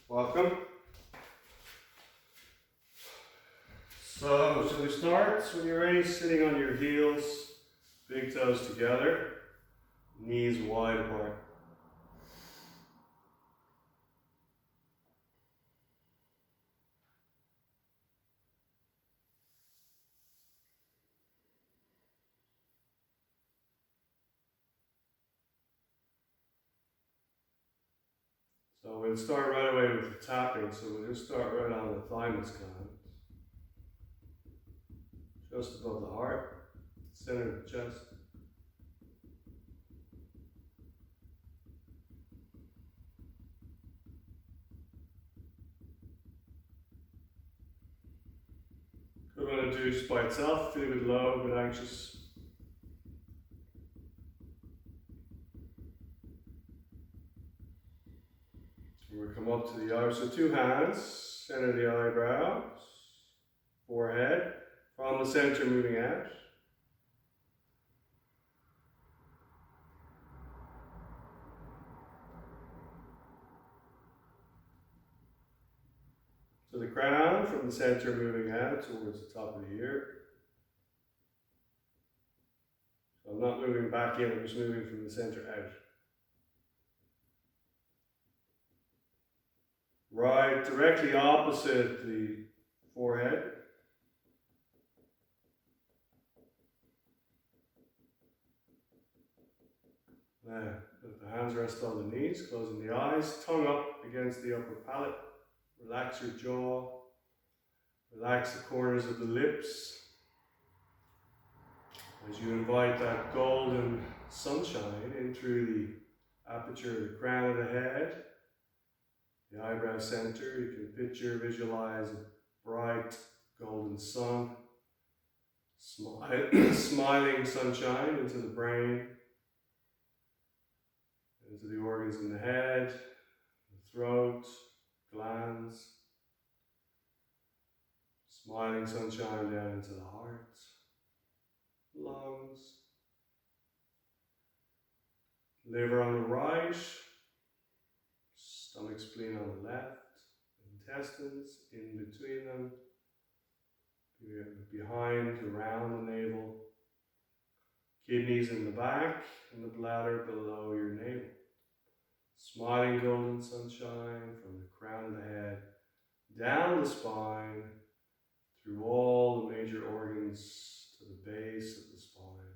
Welcome. So, shall we start? When you're ready, sitting on your heels, big toes together, knees wide apart. So we'll start right away with the tapping. So we'll just start right on the thymus gland, just above the heart, center of the chest. Good one to do just by itself, feel a bit low, a bit anxious. We'll come up to the eyes. So two hands, center the eyebrows, forehead, from the center moving out. So the crown from the center moving out towards the top of the ear. So I'm not moving back in, I'm just moving from the center out. Right directly opposite the forehead. There, let the hands rest on the knees, closing the eyes, tongue up against the upper palate. Relax your jaw, relax the corners of the lips as you invite that golden sunshine in through the aperture of the crown of the head, the eyebrow center. You can picture, visualize a bright golden sun, smiling sunshine into the brain, into the organs in the head, the throat, glands. Smiling sunshine down into the heart, lungs, liver on the right, stomach, spleen on the left, intestines in between them, behind, around the navel, kidneys in the back, and the bladder below your navel. Smiling golden sunshine from the crown of the head, down the spine, through all the major organs to the base of the spine,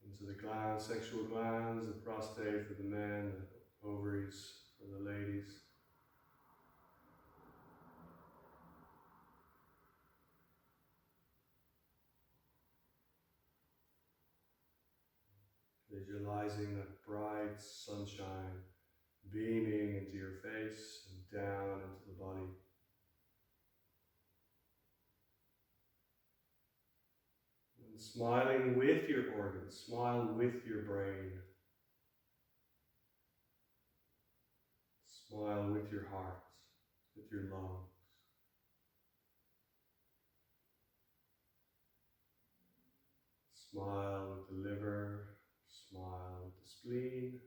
into the glands, sexual glands, the prostate for the men, the ovaries for the ladies. Visualizing that bright sunshine beaming into your face and down into the body. And smiling with your organs, smile with your brain. Smile with your heart, with your lungs. Smile with the liver, smile with the spleen.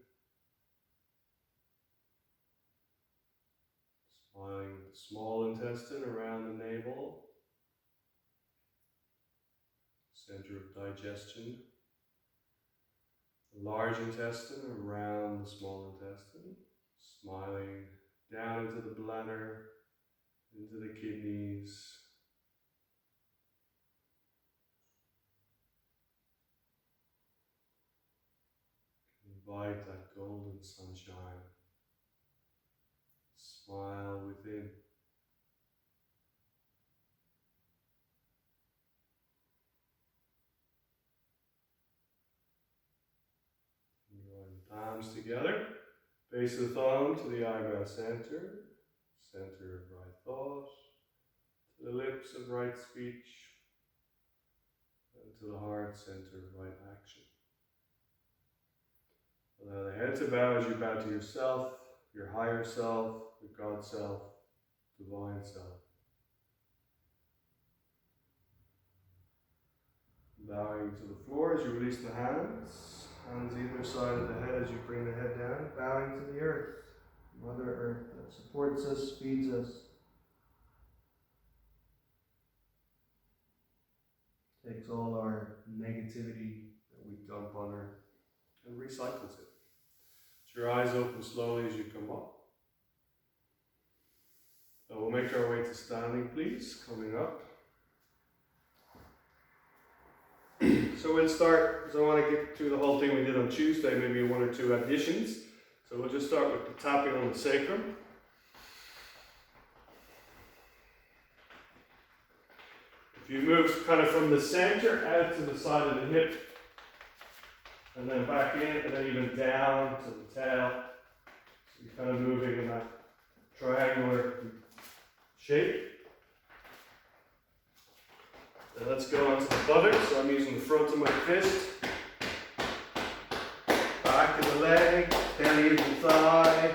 Smiling with the small intestine around the navel, center of digestion. The large intestine around the small intestine. Smiling down into the bladder, into the kidneys. Invite that golden sunshine. Smile within. Drawing the palms together. Base of the thumb to the eyebrow center. Center of right thought. To the lips of right speech. And to the heart center of right action. Allow the head to bow as you bow to yourself, your higher self, your God self, divine self. Bowing to the floor as you release the hands. Hands either side of the head as you bring the head down. Bowing to the earth. Mother Earth that supports us, feeds us, takes all our negativity that we dump on her and recycles it. So your eyes open slowly as you come up. So we'll make our way to standing, please, coming up. So we'll start, because I want to get through the whole thing we did on Tuesday, maybe one or two additions. So we'll just start with the tapping on the sacrum. If you move kind of from the center out to the side of the hip, and then back in, and then even down to the tail. So you're kind of moving in that triangular shape. Then let's go onto the buttocks. So I'm using the front of my fist, back of the leg, belly of the thigh,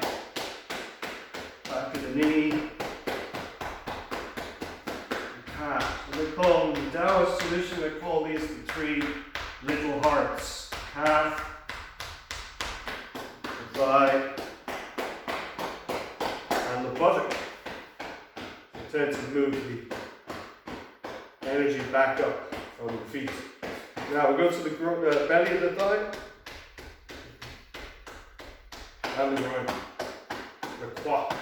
back of the knee, and calf. And they call them, the Taoist tradition, they call these the three little hearts. Calf, the thigh, and the buttock. So tend to move the energy back up from the feet. Now we go to the belly of the thigh and the groin, the quad.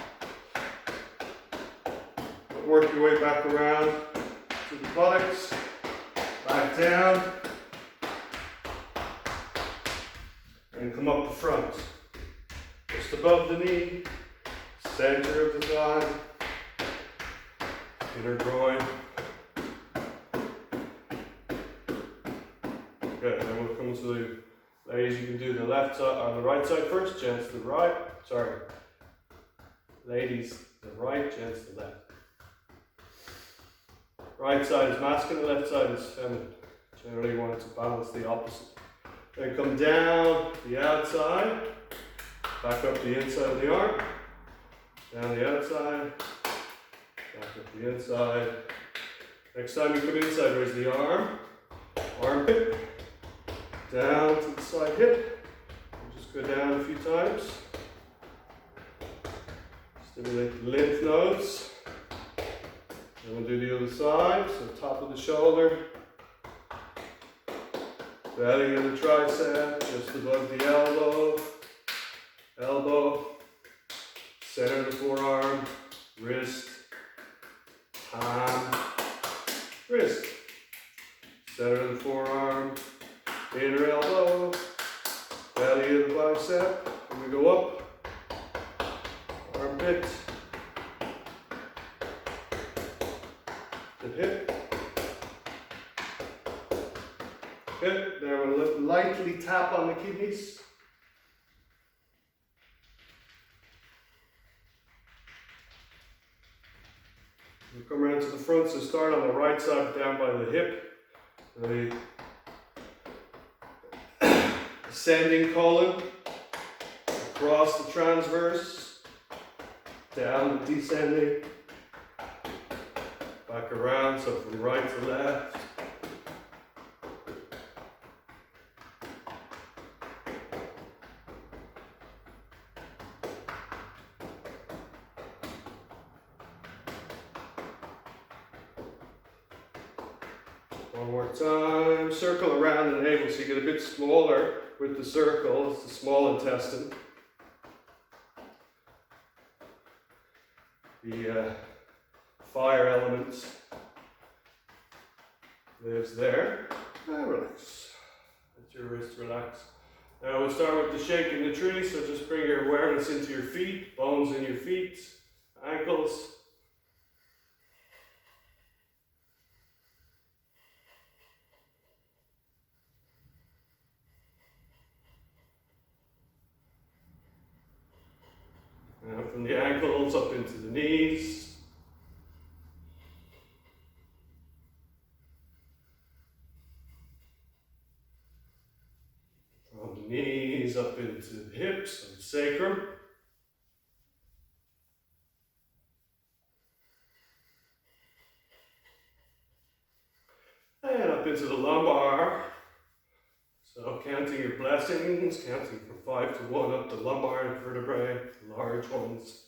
Work your way back around to the buttocks, back down, and come up the front. Just above the knee, center of the thigh, inner groin. Good, then we'll come to the ladies, you can do the left side or the right side first, gents the right. Sorry. Ladies, the right, gents the left. Right side is masculine, left side is feminine. Generally you want to balance the opposite. Then come down the outside, back up the inside of the arm, down the outside, back up the inside. Next time you come inside, raise the arm, armpit, down to the side hip, and just go down a few times. Stimulate the lymph nodes. Then we'll do the other side, so top of the shoulder, belly of the tricep, just above the elbow, center of the forearm, wrist, palm, wrist, center of the forearm, inner elbow, belly of the bicep, and we go up, armpit, the hip. Good. Now we'll lightly tap on the kidneys. We'll come around to the front, so start on the right side, down by the hip. The ascending colon, across the transverse, down the descending, back around, so from right to left. One more time, circle around the navel so you get a bit smaller with the circle, it's the small intestine. The fire element lives there. Relax, let your wrist relax. Now we'll start with the shake in the tree, so just bring your awareness into your feet, bones in your feet, ankles. Now from the ankles up into the knees. From the knees up into the hips and sacrum. And up into the lumbar. So counting your blessings, counting from 5 to 1 up the lumbar vertebrae, large ones.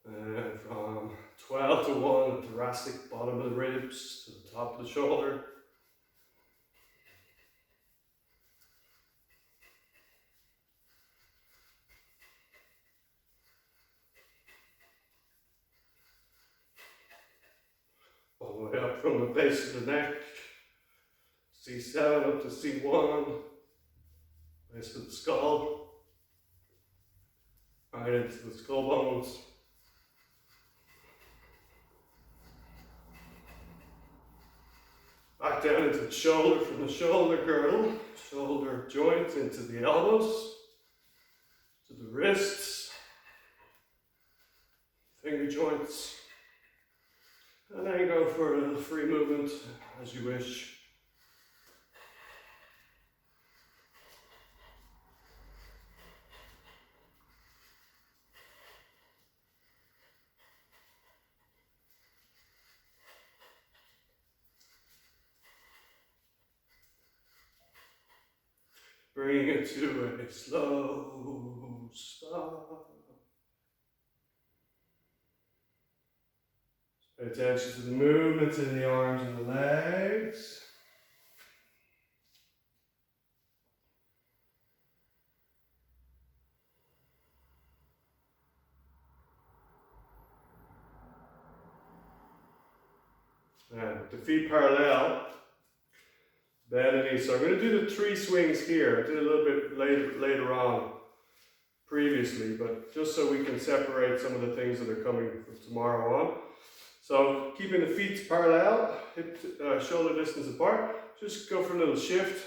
And from 12 to 1, the thoracic, bottom of the ribs to the top of the shoulder. All the way up from the base of the neck, C7 up to C1, base of the skull, right into the skull bones. Back down into the shoulder, from the shoulder girdle, shoulder joints into the elbows, to the wrists, finger joints. And then go for a free movement as you wish. Bring it to a slow stop. Pay attention to the movements in the arms and the legs. And with the feet parallel, bend the knees. So I'm going to do the 3 swings here. I did a little bit later on previously, but just so we can separate some of the things that are coming from tomorrow on. So keeping the feet parallel, hip shoulder distance apart, just go for a little shift.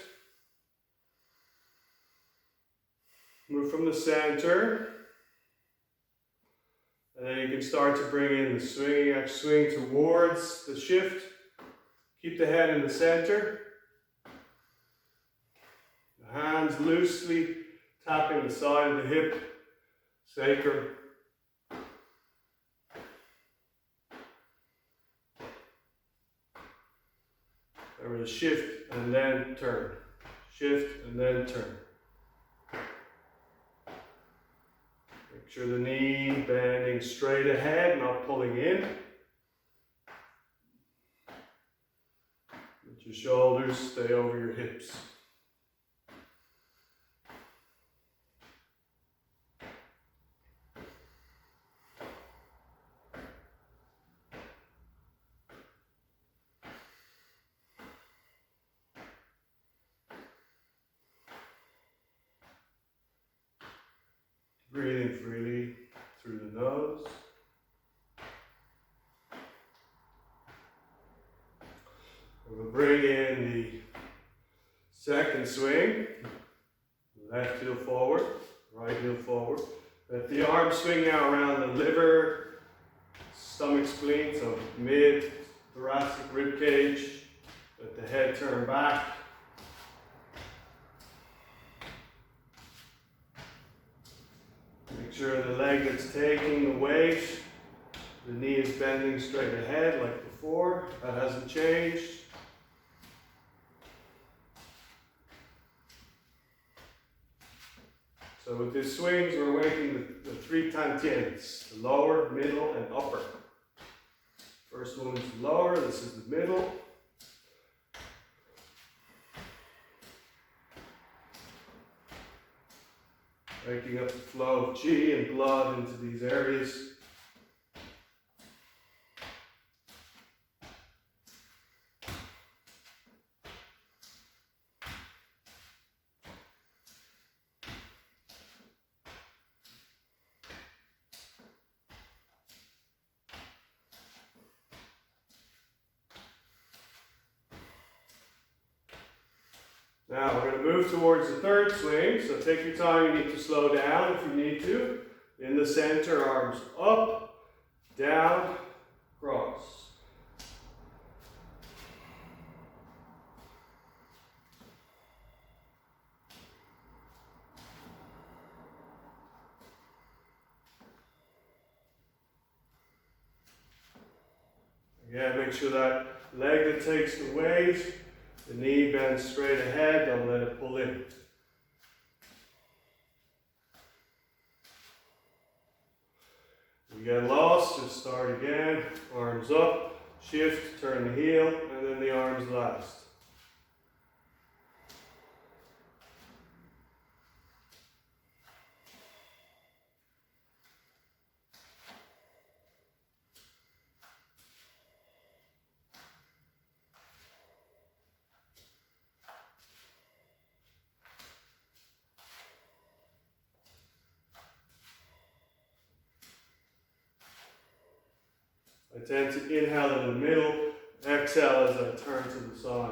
Move from the center. And then you can start to bring in the swing towards the shift. Keep the head in the center. The hands loosely tapping the side of the hip, sacrum. We're going to shift and then turn. Shift and then turn. Make sure the knee bending straight ahead, not pulling in. Let your shoulders stay over your hips. Breathing freely through the nose. We'll bring in the second swing. Left heel forward, right heel forward. Let the arm swing now around the liver, stomach spleen, so mid thoracic rib cage. Let the head turn back. Make sure the leg that's taking the weight, the knee is bending straight ahead like before. That hasn't changed. So with these swings, we're working the 3 tantians, the lower, middle, and upper. First one is the lower, this is the middle. Waking up the flow of chi and blood into these areas. Now we're going to move towards the third swing, so take your time, you need to slow down if you need to. In the center, arms up, down, cross. Again, make sure that leg that takes the weight, the knee bends straight ahead, don't let it pull in. If you get lost, just start again. Arms up, shift, turn the heel, and then the arms last. I tend to inhale in the middle, exhale as I turn to the side.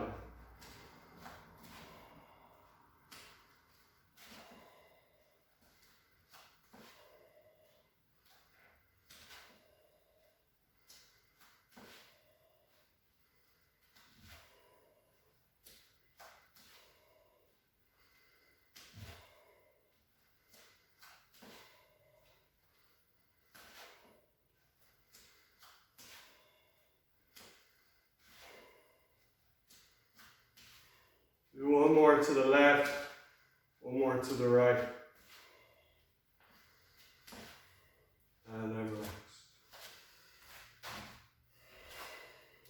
Do one more to the left, one more to the right. And then relax.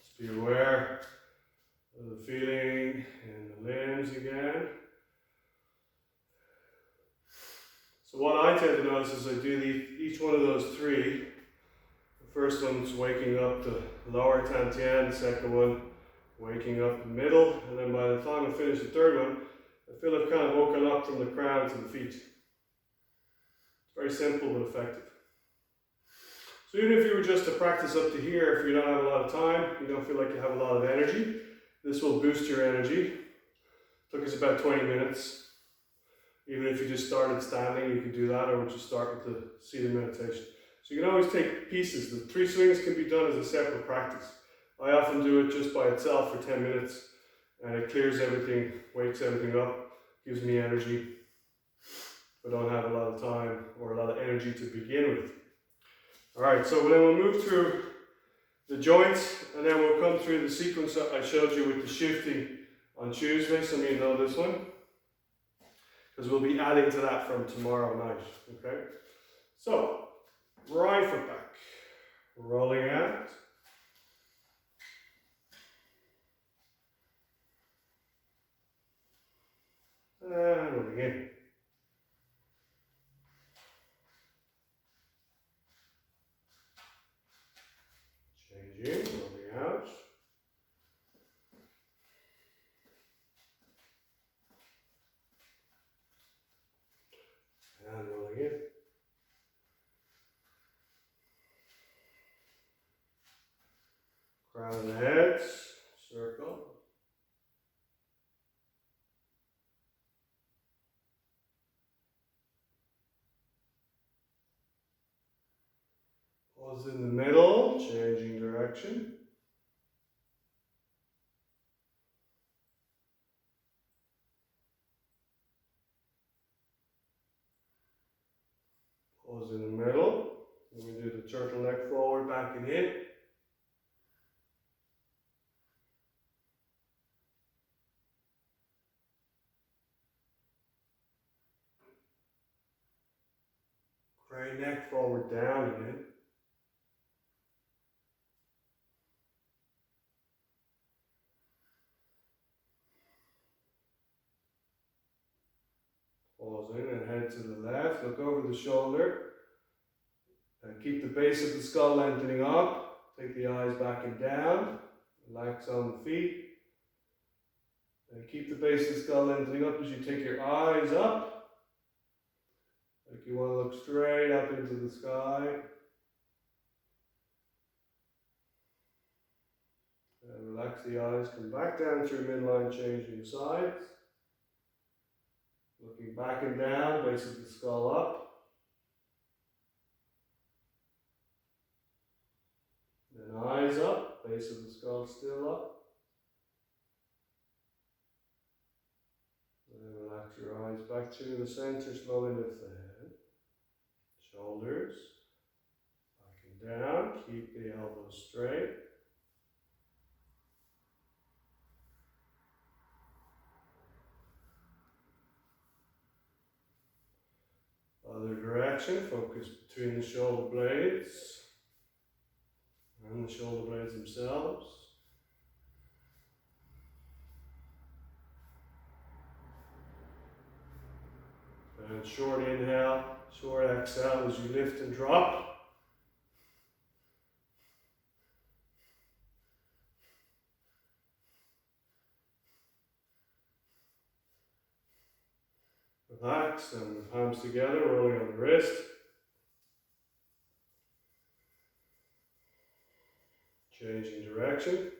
Just be aware of the feeling in the limbs again. So what I tend to notice is I do each one of those three. The first one's waking up the lower Tantien, the second one waking up the middle, and then by the time I finish the third one, I feel I've kind of woken up from the crown to the feet. It's very simple but effective. So even if you were just to practice up to here, if you don't have a lot of time, you don't feel like you have a lot of energy, this will boost your energy. It took us about 20 minutes. Even if you just started standing, you could do that, or just start with the seated meditation. So you can always take pieces. The 3 swings can be done as a separate practice. I often do it just by itself for 10 minutes, and it clears everything, wakes everything up, gives me energy. I don't have a lot of time or a lot of energy to begin with. Alright, so then we'll move through the joints, and then we'll come through the sequence that I showed you with the shifting on Tuesday. Some of you know this one, because we'll be adding to that from tomorrow night. Okay? So, right foot back, rolling out. And rolling in. Changing, rolling out. And rolling in. Crown of the head, circle. Pause in the middle, changing direction. Pause in the middle. Then we do the turtleneck forward, back and in. Crane neck forward, down and in. Pause in and head to the left. Look over the shoulder. And keep the base of the skull lengthening up. Take the eyes back and down. Relax on the feet. And keep the base of the skull lengthening up as you take your eyes up. Like you want to look straight up into the sky. And relax the eyes. Come back down through midline, changing sides. Looking back and down, base of the skull up. Then eyes up, base of the skull still up. Then relax your eyes back to the center, slowly lift the head. Shoulders, back and down, keep the elbows straight. direction. Focus between the shoulder blades and the shoulder blades themselves. And short inhale, short exhale as you lift and drop. Relax and the palms together, rolling on the wrist. Changing direction.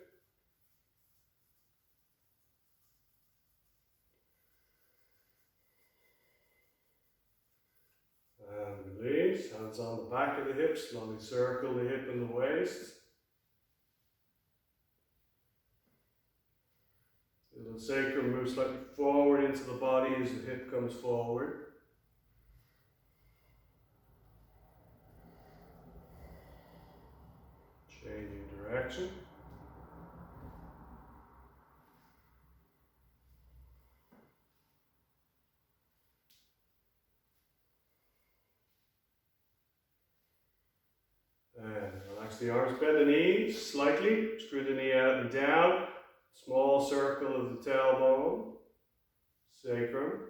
And release. Hands on the back of the hips, slowly circle the hip and the waist. The sacrum moves slightly forward into the body as the hip comes forward. Changing direction. And relax the arms, bend the knees slightly, screw the knee out and down. Small circle of the tailbone, sacrum.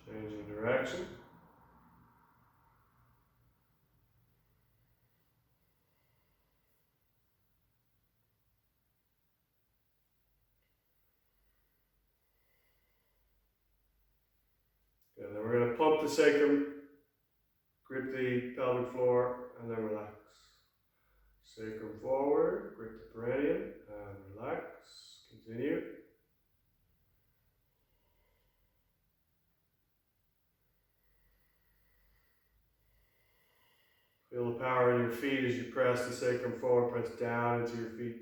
Changing direction. Good, then we're going to pump the sacrum, grip the pelvic floor, and then relax. Sacrum forward, grip the perineum, and relax. Continue. Feel the power in your feet as you press the sacrum forward, press down into your feet.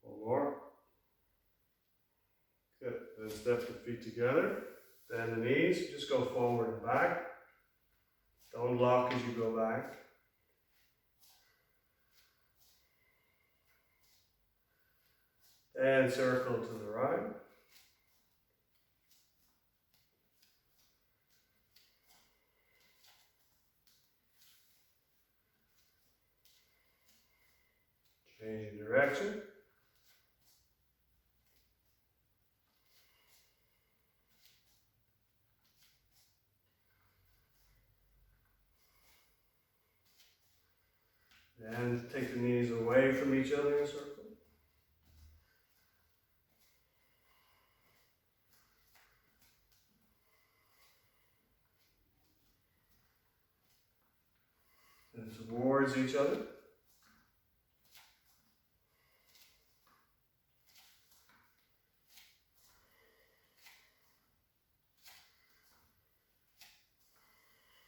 One more. Good. Then step the feet together. Bend the knees. Just go forward and back. Don't lock as you go back. And circle to the right. Changing direction. And take the knees away from each other in a circle. And towards each other.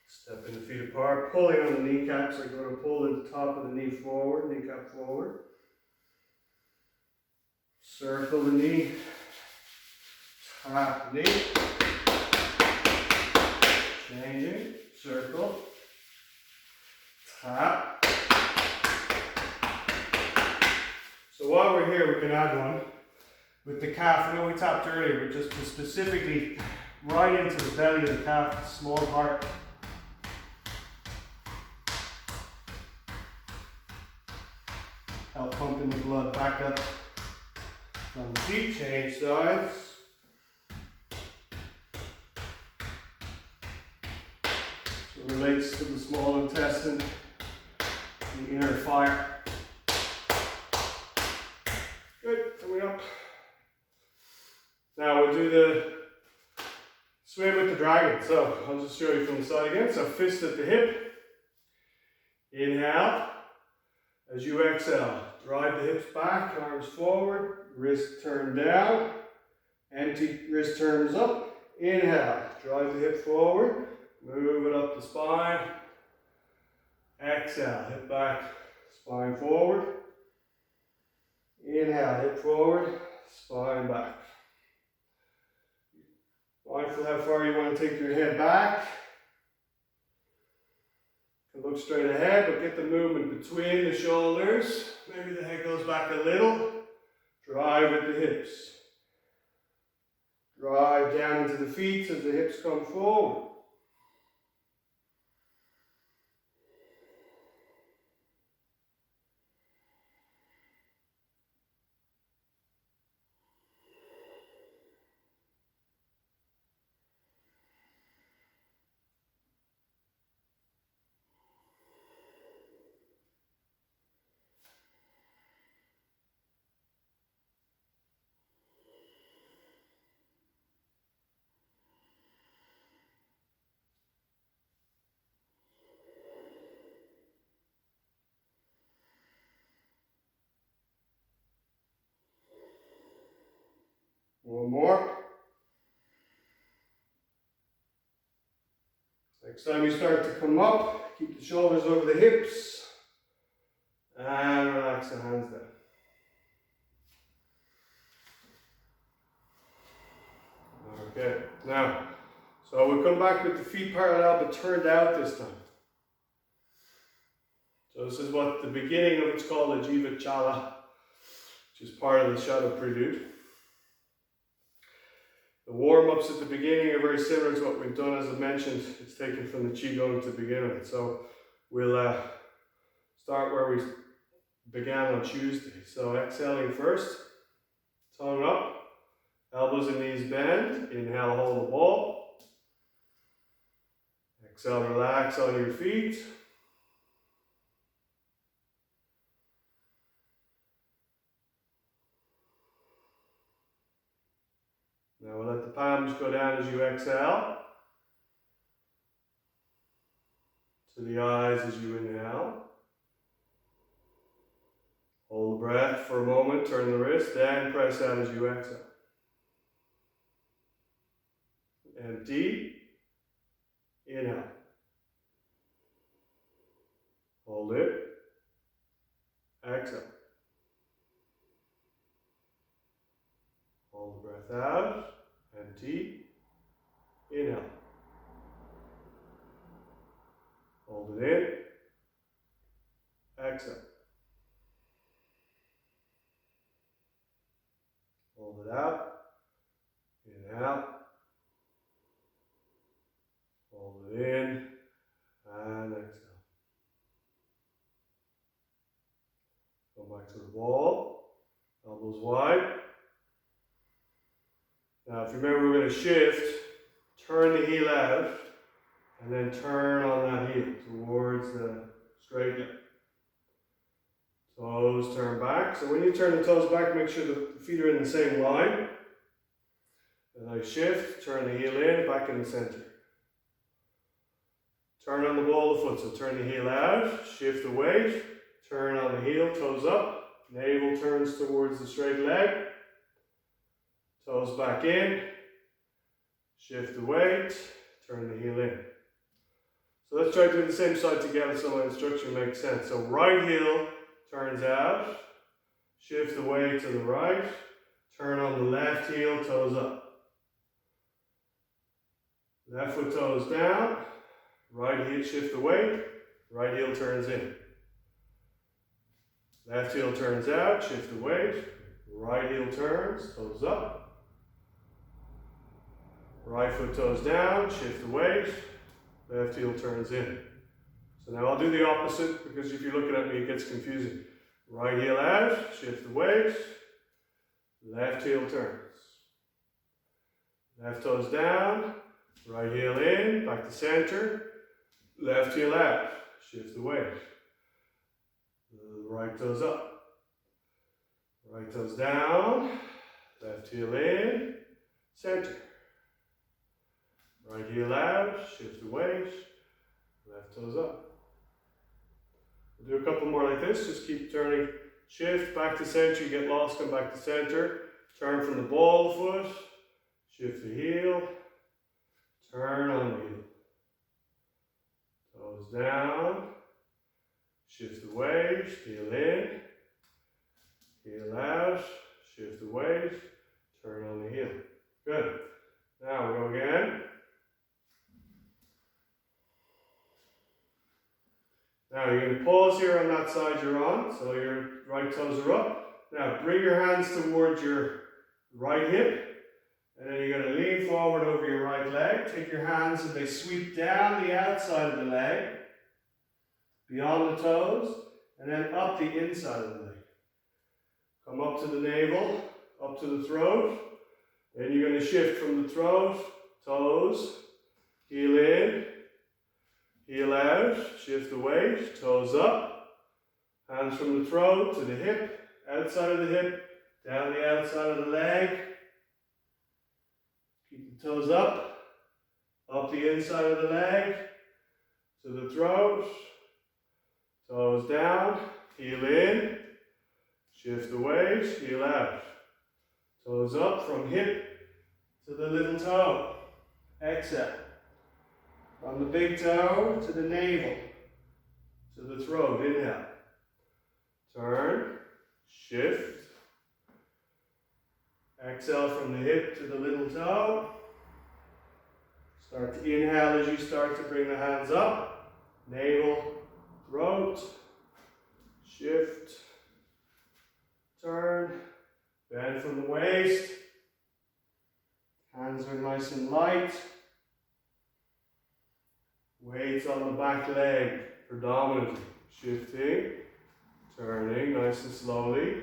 Stepping the feet apart, pulling on the kneecaps. Like we're going to pull the top of the knee forward, kneecap forward. Circle the knee. Tap the knee. Changing. Circle. Tap. So while we're here, we can add one with the calf. I know we tapped earlier, but just to specifically right into the belly of the calf, small part. Help pumping the blood back up from the feet. Change sides. So it relates to the small intestine, the inner fire. Good, coming up. Now we'll do the swim with the dragon. So I'll just show you from the side again. So fist at the hip. Inhale. As you exhale, drive the hips back, arms forward, wrist turned down, empty, wrist turns up. Inhale, drive the hip forward, move it up the spine. Exhale, hip back, spine forward. Inhale, hip forward, spine back. Mindful how far you want to take your head back. Look straight ahead, but get the movement between the shoulders. Maybe the head goes back a little. Drive with the hips. Drive down into the feet as the hips come forward. One more. Next time you start to come up, keep the shoulders over the hips and relax the hands down. Okay, now, so we'll come back with the feet parallel but turned out this time. So this is what the beginning of it's called a Jiva Chala, which is part of the Shada Prelude. The warm-ups at the beginning are very similar to what we've done, as I mentioned. It's taken from the Qigong to begin with. So we'll start where we began on Tuesday. So exhaling first, tongue up, elbows and knees bend. Inhale, hold the ball. Exhale, relax on your feet. Now we'll let the palms go down as you exhale. To the eyes as you inhale. Hold the breath for a moment, turn the wrist, then press out as you exhale. Empty. Inhale. Hold it. Exhale. Hold the breath out. Empty. Inhale. Hold it in. Exhale. Hold it out. Inhale. Hold it in. And exhale. Come back to the ball. Elbows wide. Now, if you remember, we're going to shift, turn the heel out, and then turn on that heel towards the straight leg. Toes turn back. So when you turn the toes back, make sure the feet are in the same line. And I shift, turn the heel in, back in the center. Turn on the ball of the foot. So turn the heel out, shift the weight, turn on the heel, toes up, navel turns towards the straight leg. Toes back in, shift the weight, turn the heel in. So let's try to do the same side together so my instruction makes sense. So right heel turns out, shift the weight to the right, turn on the left heel, toes up. Left foot toes down, right heel, shift the weight, right heel turns in. Left heel turns out, shift the weight, right heel turns, toes up. Right foot toes down, shift the weight, left heel turns in. So now I'll do the opposite because if you're looking at me it gets confusing. Right heel out, shift the weight, left heel turns. Left toes down, right heel in, back to center, left heel out, shift the weight. Right toes up. Right toes down, left heel in, center. Right heel out, shift the weight, left toes up. We'll do a couple more like this, just keep turning, shift, back to center, you get lost, come back to center, turn from the ball of the foot, shift the heel, turn on the heel. Toes down, shift the weight, heel in, heel out, shift the weight, turn on the heel. Good. Now we'll go again. can pause here on that side you're on, so your right toes are up. Now bring your hands towards your right hip, and then you're going to lean forward over your right leg. Take your hands and they sweep down the outside of the leg, beyond the toes, and then up the inside of the leg. Come up to the navel, up to the throat. Then you're going to shift from the throat, toes, heel in, heel out, shift the weight, toes up, hands from the throat to the hip, outside of the hip, down the outside of the leg. Keep the toes up the inside of the leg, to the throat, toes down, heel in, shift the weight, heel out. Toes up from hip to the little toe. Exhale. From the big toe to the navel, to the throat. Inhale. Turn, shift. Exhale from the hip to the little toe. Start to inhale as you start to bring the hands up. Navel, throat, shift, turn, bend from the waist. Hands are nice and light. Weights on the back leg predominantly. Shifting, turning nice and slowly.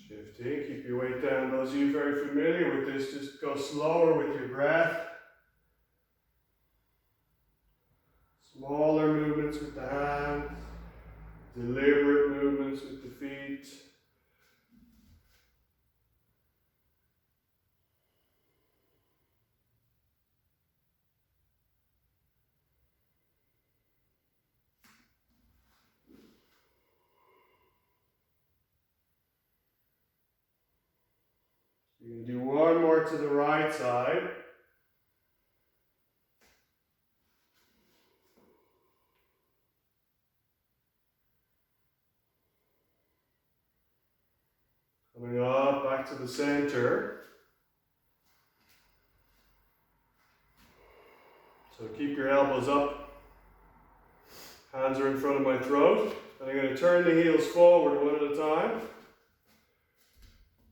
Shifting, keep your weight down. Those of you very familiar with this, just go slower with your breath. Smaller movements with the hands, deliberate movements with the feet. You can do one more to the right side. Coming up, back to the center. So keep your elbows up. Hands are in front of my throat. And I'm going to turn the heels forward one at a time.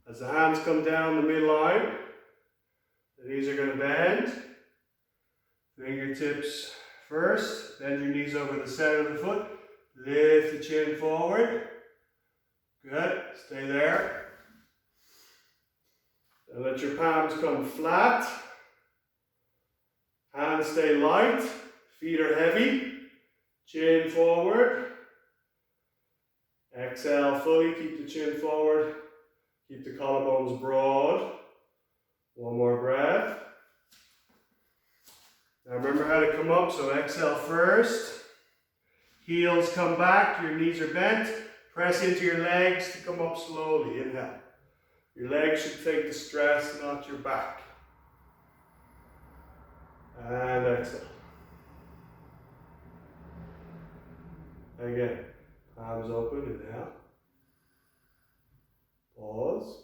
As the hands come down the midline, the knees are going to bend. Fingertips first. Bend your knees over the center of the foot. Lift the chin forward. Good. Stay there. And let your palms come flat. Hands stay light. Feet are heavy. Chin forward. Exhale fully. Keep the chin forward. Keep the collarbones broad. One more breath. Now remember how to come up. So exhale first. Heels come back. Your knees are bent. Press into your legs to come up slowly. Inhale. Your legs should take the stress, not your back. And exhale. Again. Palms open. Inhale. Pause.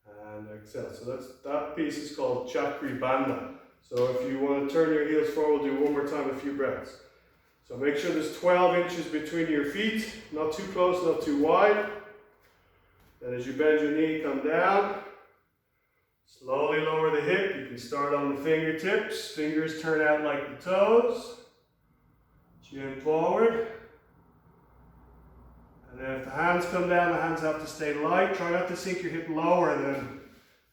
And exhale. So that piece is called Chakri Bandha. So if you want to turn your heels forward, we'll do one more time, a few breaths. So make sure there's 12 inches between your feet, not too close, not too wide. Then as you bend your knee, come down. Slowly lower the hip. You can start on the fingertips. Fingers turn out like the toes. Chin forward. And then if the hands come down, the hands have to stay light. Try not to sink your hip lower. Then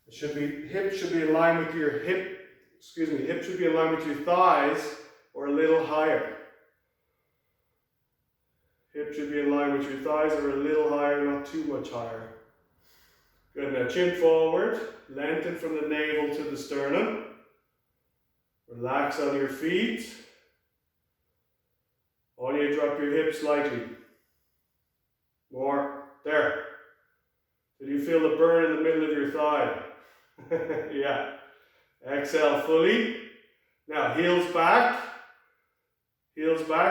hip should be in line with your hip should be in line with your thighs or a little higher. Hip should be in line with your thighs or a little higher, not too much higher. Good, now chin forward, lengthen from the navel to the sternum. Relax on your feet. Only drop your hips slightly. More, there. Did you feel the burn in the middle of your thigh? Yeah. Exhale fully. Now heels back,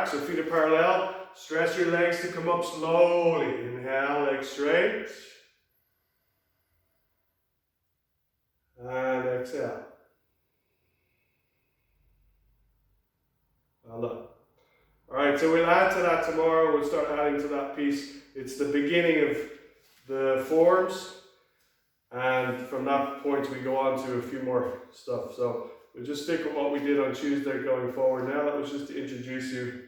so feet are parallel. Stress your legs to come up slowly. Inhale, legs straight. And exhale. Well done. Alright, so we'll add to that tomorrow. We'll start adding to that piece. It's the beginning of the forms. And from that point we go on to a few more stuff. So we'll just stick with what we did on Tuesday going forward now. That was just to introduce you.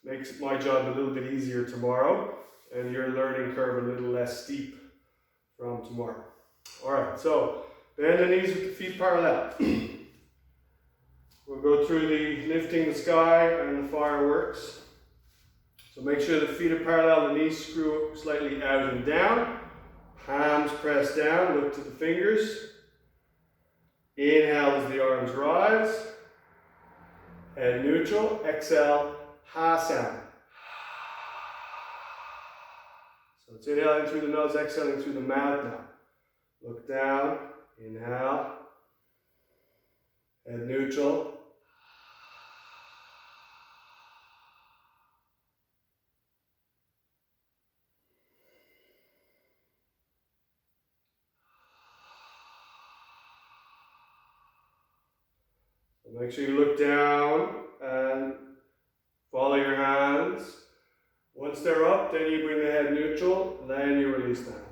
Makes my job a little bit easier tomorrow. And your learning curve a little less steep from tomorrow. Alright, so bend the knees with the feet parallel. We'll go through the lifting the sky and the fireworks. So make sure the feet are parallel, the knees screw slightly out and down. Palms press down, look to the fingers. Inhale as the arms rise. Head neutral. Exhale, ha sound. So it's inhaling through the nose, exhaling through the mouth now. Look down, inhale. Head neutral. So make sure you look down and follow your hands. Once they're up, then you bring the head neutral, then you release the hands.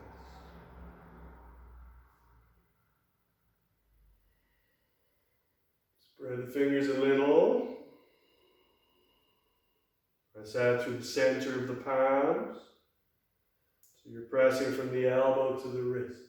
Spread the fingers a little. Press out through the center of the palms. So you're pressing from the elbow to the wrist.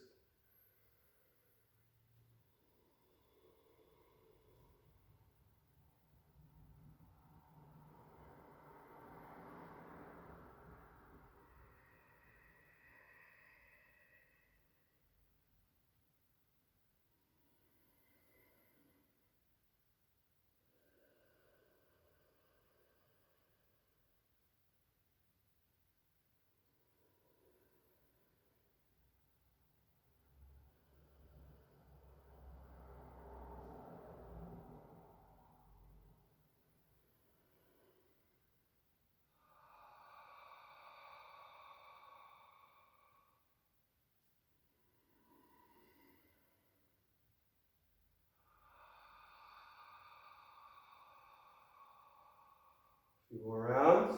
A few more rounds.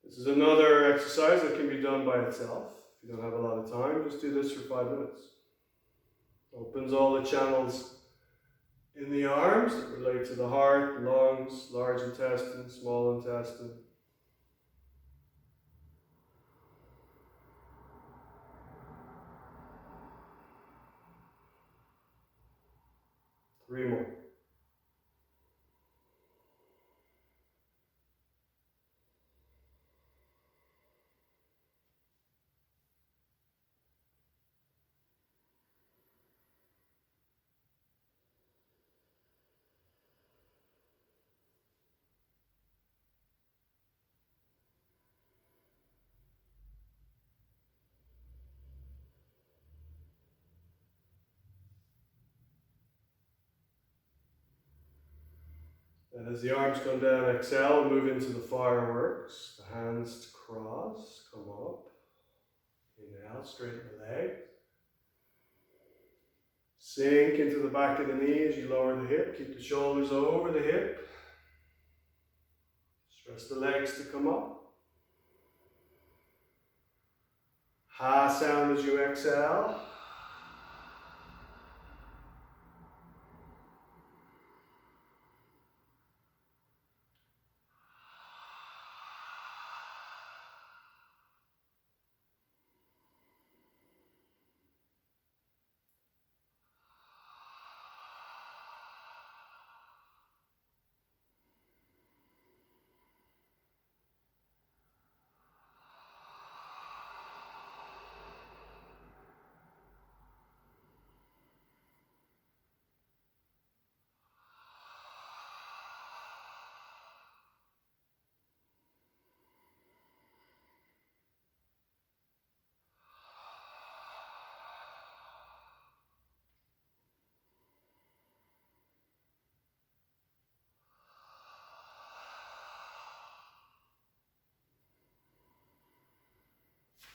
This is another exercise that can be done by itself. If you don't have a lot of time, just do this for 5 minutes. Opens all the channels in the arms that relate to the heart, lungs, large intestine, small intestine. Three more. And as the arms come down, exhale, move into the fireworks. The hands cross, come up. Inhale, straighten the legs. Sink into the back of the knee as you lower the hip. Keep the shoulders over the hip. Stress the legs to come up. Ha sound as you exhale.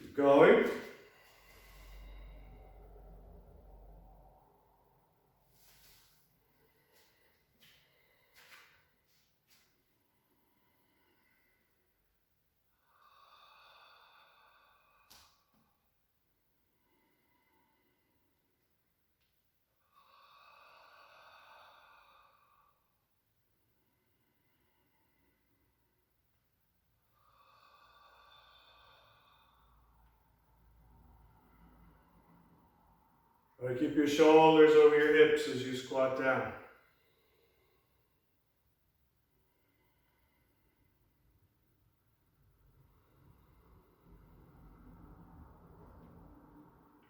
Keep going. Try to keep your shoulders over your hips as you squat down.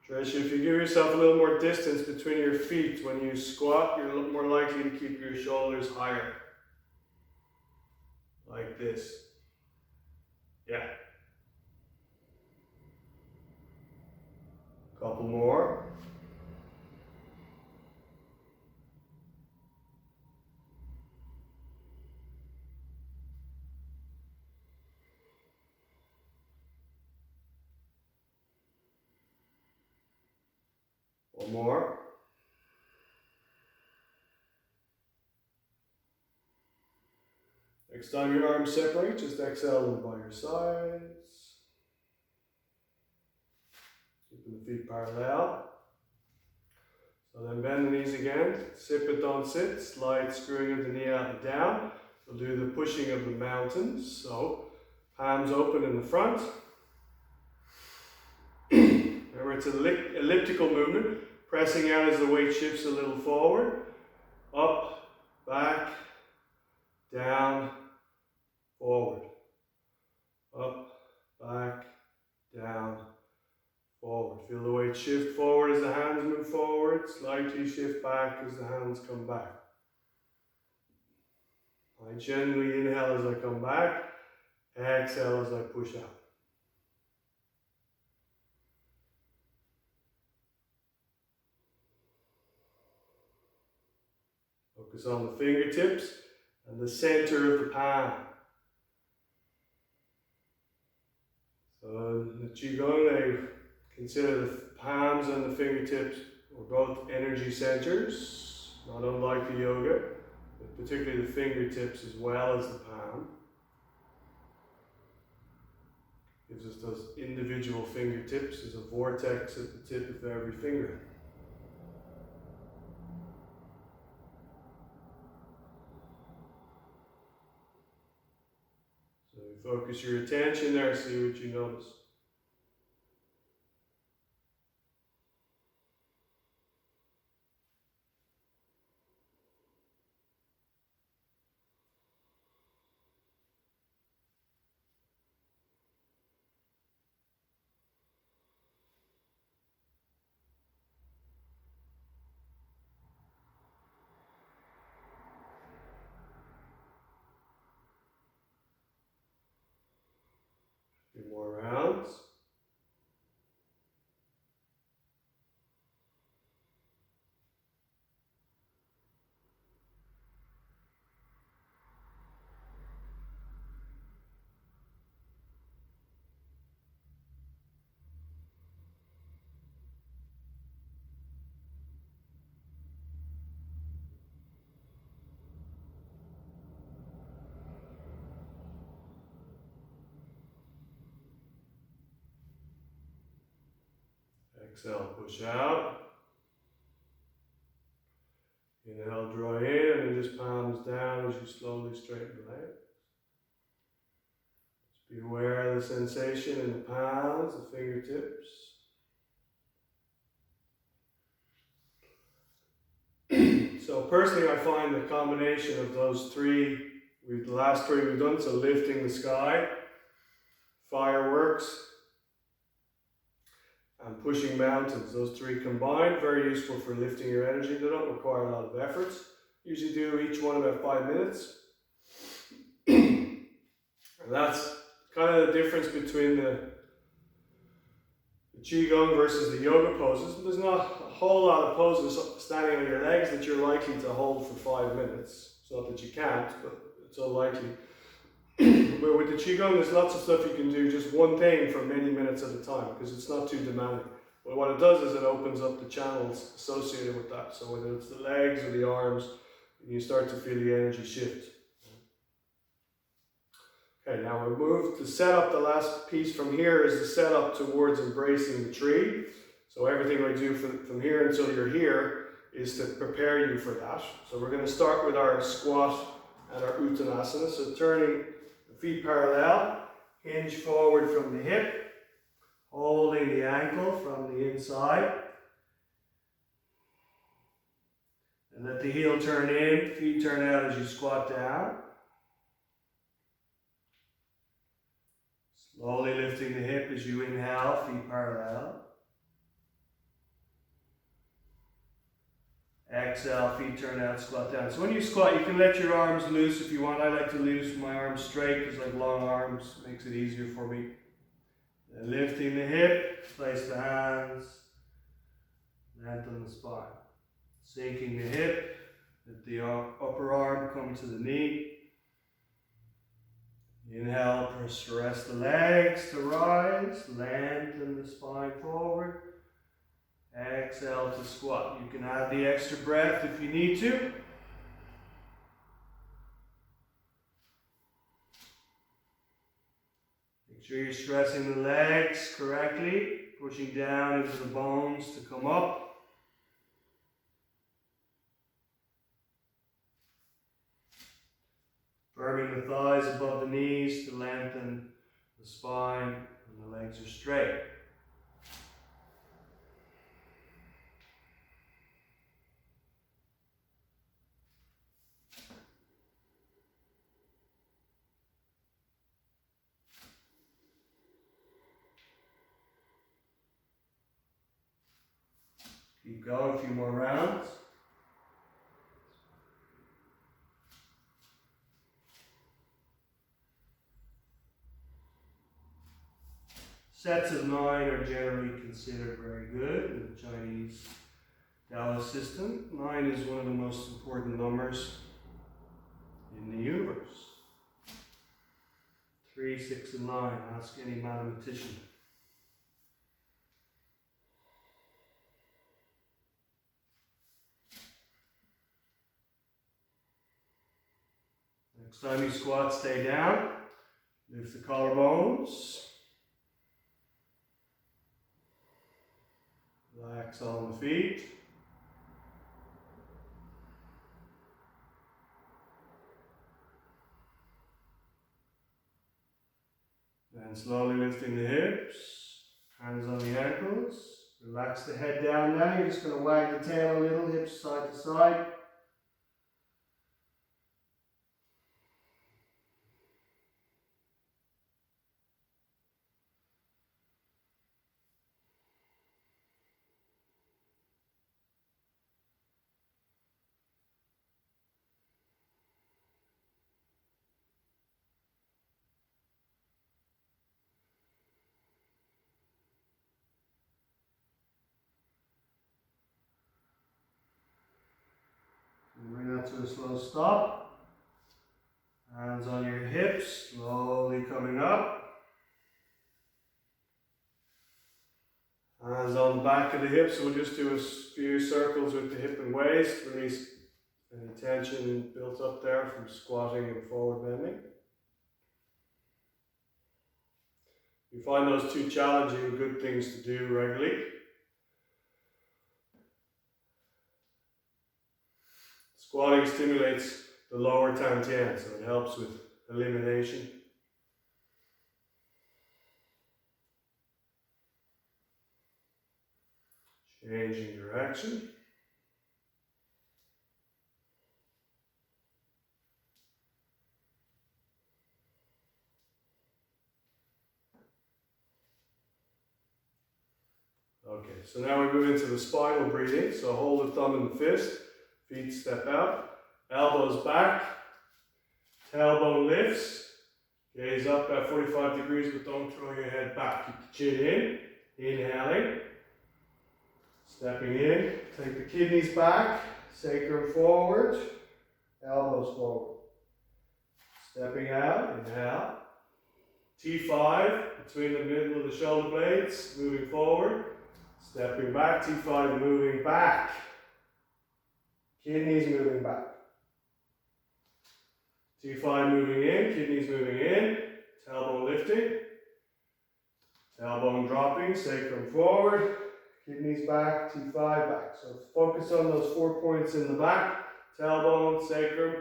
Trish, if you give yourself a little more distance between your feet when you squat, you're a little more likely to keep your shoulders higher. Like this. Yeah. Couple more. One more. Next time your arms separate, just exhale them by your sides. Keeping the feet parallel. So then bend the knees again. Sit but don't sit. Slight screwing of the knee out and down. We'll do the pushing of the mountains. So palms open in the front. Remember, it's an elliptical movement. Pressing out as the weight shifts a little forward. Up, back, down, forward. Up, back, down, forward. Feel the weight shift forward as the hands move forward. Slightly shift back as the hands come back. I gently inhale as I come back. Exhale as I push out. Focus on the fingertips and the center of the palm. So in the Qigong, they consider the palms and the fingertips are both energy centers, not unlike the yoga, but particularly the fingertips as well as the palm. Gives us those individual fingertips as a vortex at the tip of every finger. So focus your attention there, see what you notice. A few more rounds. Exhale, push out. Inhale, draw in, and then just palms down as you slowly straighten the legs. Just be aware of the sensation in the palms, the fingertips. So personally, I find the combination of those three, the last three we've done, so lifting the sky, fireworks, and pushing mountains, those three combined, very useful for lifting your energy. They don't require a lot of effort. Usually do each one about 5 minutes. And that's kind of the difference between the Qigong versus the yoga poses. There's not a whole lot of poses standing on your legs that you're likely to hold for 5 minutes. It's not that you can't, but it's unlikely. But with the Qigong, there's lots of stuff you can do, just one thing for many minutes at a time, because it's not too demanding. But what it does is it opens up the channels associated with that. So whether it's the legs or the arms, you start to feel the energy shift. Okay, now we move to set up. The last piece from here is the setup towards embracing the tree. So everything we do from here until you're here is to prepare you for that. So we're going to start with our squat and our Uttanasana. So turning the feet parallel, hinge forward from the hip, holding the ankle from the inside. And let the heel turn in, feet turn out as you squat down. Slowly lifting the hip as you inhale, feet parallel. Exhale, feet turn out, squat down. So when you squat, you can let your arms loose if you want. I like to loose my arms straight because like long arms makes it easier for me. Then lifting the hip, place the hands, lengthen the spine. Sinking the hip, let the upper arm come to the knee. Inhale, press the legs to rise, lengthen the spine forward. Exhale to squat. You can add the extra breath if you need to. Make sure you're stressing the legs correctly, pushing down into the bones to come up. Firming the thighs above the knees to lengthen the spine and the legs are straight. Keep going, a few more rounds. Sets of 9 are generally considered very good in the Chinese Taoist system. 9 is one of the most important numbers in the universe. 3, 6, and 9. Ask any mathematician. Next time you squat, stay down. Lift the collarbones. Relax on the feet. Then slowly lifting the hips, hands on the ankles. Relax the head down now. You're just going to wag the tail a little, hips side to side. Bring that to a slow stop. Hands on your hips, slowly coming up. Hands on the back of the hips. So we'll just do a few circles with the hip and waist. Release any tension built up there from squatting and forward bending. You find those too challenging, good things to do regularly. Squatting stimulates the lower dantian, so it helps with elimination. Changing direction. Okay, so now we move into the spinal breathing. So hold the thumb in the fist. Feet step out, elbows back, tailbone lifts, gaze up at 45 degrees, but don't throw your head back. Keep the chin in, inhaling, stepping in, take the kidneys back, sacrum forward, elbows forward. Stepping out, inhale. T5 between the middle of the shoulder blades, moving forward. Stepping back, T5 moving back. Kidneys moving back. T5 moving in, kidneys moving in. Tailbone lifting. Tailbone dropping, sacrum forward. Kidneys back, T5 back. So focus on those 4 points in the back. Tailbone, sacrum,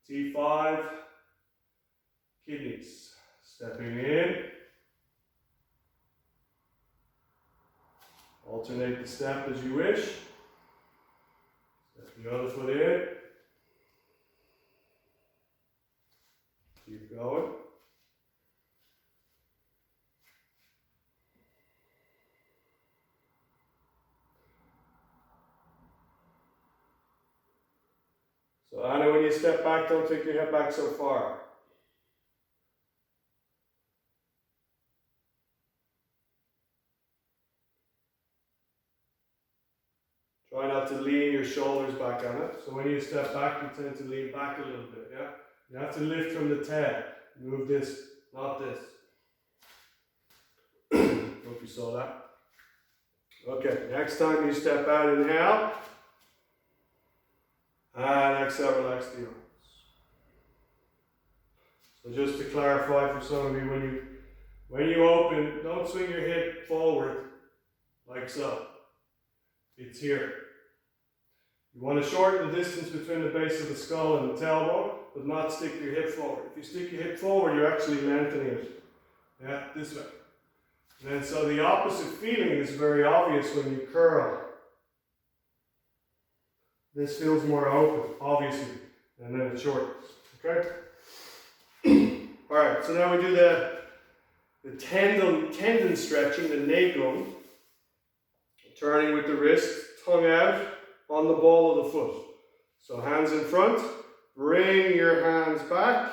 T5, kidneys. Stepping in. Alternate the step as you wish. Step the other foot in. Keep going. So Anna, when you step back, don't take your head back so far. Try not to lean your shoulders back on it. So when you step back, you tend to lean back a little bit, yeah? You have to lift from the tail. Move this, not this. Hope you saw that. Okay, next time you step out, inhale. And exhale, relax the arms. So just to clarify for some of you, when you open, don't swing your hip forward like so. It's here. You want to shorten the distance between the base of the skull and the tailbone, but not stick your hip forward. If you stick your hip forward, you're actually lengthening it. Yeah, this way. And then so the opposite feeling is very obvious when you curl. This feels more open, obviously, and then it shortens. Okay? Alright, so now we do the tendon stretching, the Neigong. Turning with the wrist, tongue out on the ball of the foot. So hands in front, bring your hands back,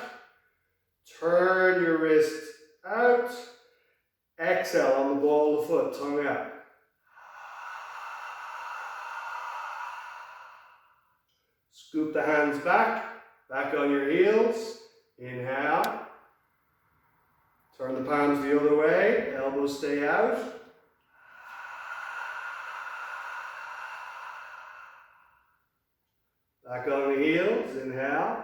turn your wrist out, exhale on the ball of the foot, tongue out. Scoop the hands back on your heels, inhale. Turn the palms the other way, elbows stay out. Back on the heels, inhale.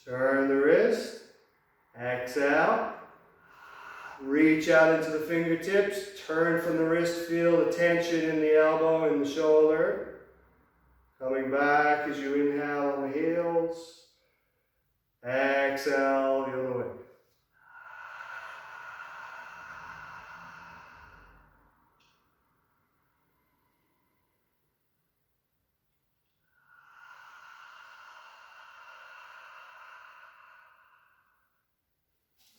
Turn the wrist, exhale. Reach out into the fingertips, turn from the wrist, feel the tension in the elbow and the shoulder. Coming back as you inhale on the heels. Exhale the other way.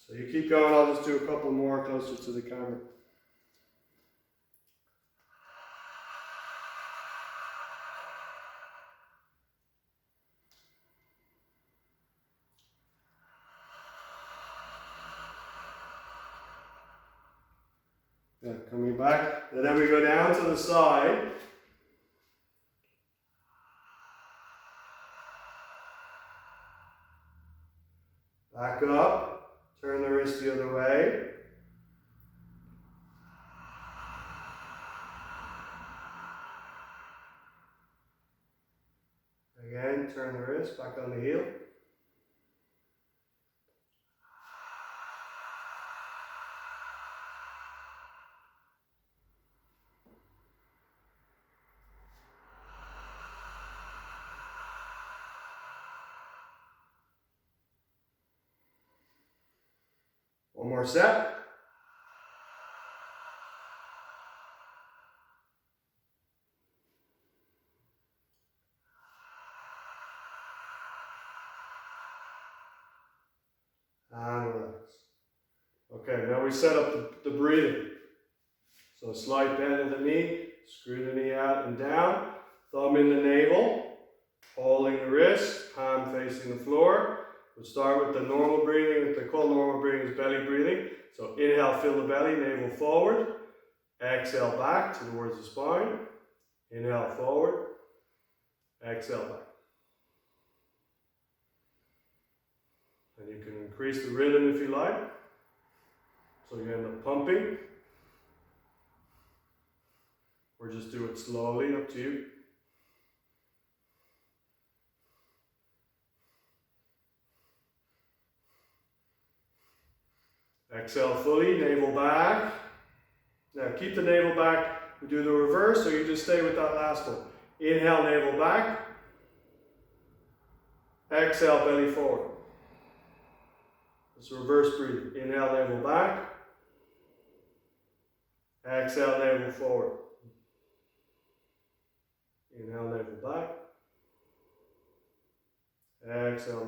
So you keep going, I'll just do a couple more closer to the camera. Yeah, coming back, and then we go down to the side. Back up, turn the wrist the other way. Again, turn the wrist back on the heel. One more set. And relax. Okay, now we set up the breathing. So a slight bend in the knee, screw the knee out and down, thumb in the navel, holding the wrist, palm facing the floor. We'll start with the normal breathing, what they call normal breathing is belly breathing. So inhale, fill the belly, navel forward. Exhale back towards the spine. Inhale forward. Exhale back. Increase the rhythm if you like. So you end up pumping. Or just do it slowly, up to you. Exhale fully, navel back. Now keep the navel back. We do the reverse, so you just stay with that last one. Inhale, navel back. Exhale, belly forward. It's reverse breathing. Inhale, navel back. Exhale, navel forward. Inhale, navel back. Exhale.